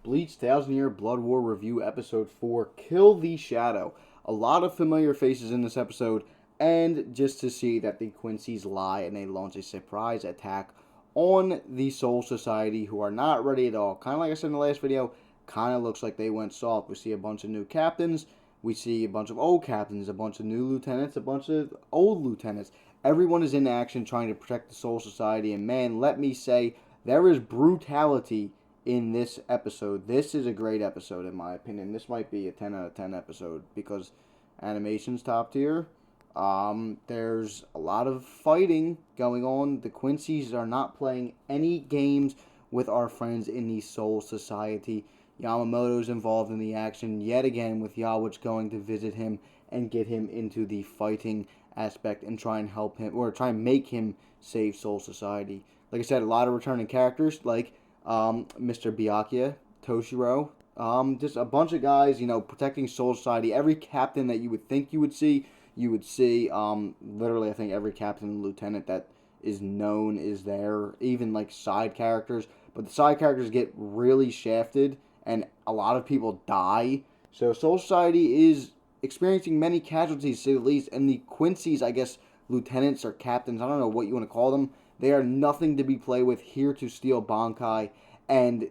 Bleach 1000-Year Blood War Review Episode 4, Kill the Shadow. A lot of familiar faces in this episode, and just to see that the Quincy's lie and they launch a surprise attack on the Soul Society, who are not ready at all. Kind of like I said in the last video, kind of looks like they went soft. We see a bunch of new captains, we see a bunch of old captains, a bunch of new lieutenants, a bunch of old lieutenants. Everyone is in action trying to protect the Soul Society, and man, let me say, there is brutality in this episode. This is a great episode in my opinion. This might be a 10 out of 10 episode because animation's top tier. There's a lot of fighting going on. The Quincy's are not playing any games with our friends in the Soul Society. Yamamoto's involved in the action yet again, with Yawich going to visit him and get him into the fighting aspect and try and help him, or try and make him save Soul Society. Like I said, a lot of returning characters like Mr. Byakuya, Toshiro, just a bunch of guys, protecting Soul Society. Every captain that you would think you would see. Literally, I think every captain and lieutenant that is known is there. Even like side characters, but the side characters get really shafted, and a lot of people die. So Soul Society is experiencing many casualties, to say the least. And the Quincy's, I guess, lieutenants or captains, I don't know what you want to call them. They are nothing to be played with, here to steal Bankai and,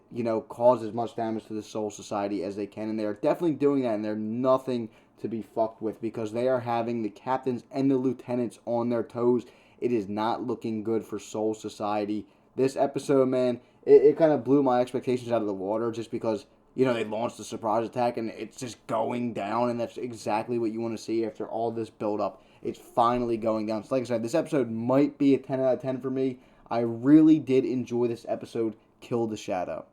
cause as much damage to the Soul Society as they can. And they are definitely doing that, and they're nothing to be fucked with because they are having the captains and the lieutenants on their toes. It is not looking good for Soul Society. This episode, man, it kind of blew my expectations out of the water just because, they launched the surprise attack and it's just going down, and that's exactly what you want to see after all this build-up. It's finally going down. So like I said, this episode might be a 10 out of 10 for me. I really did enjoy this episode, Kill the Shadow.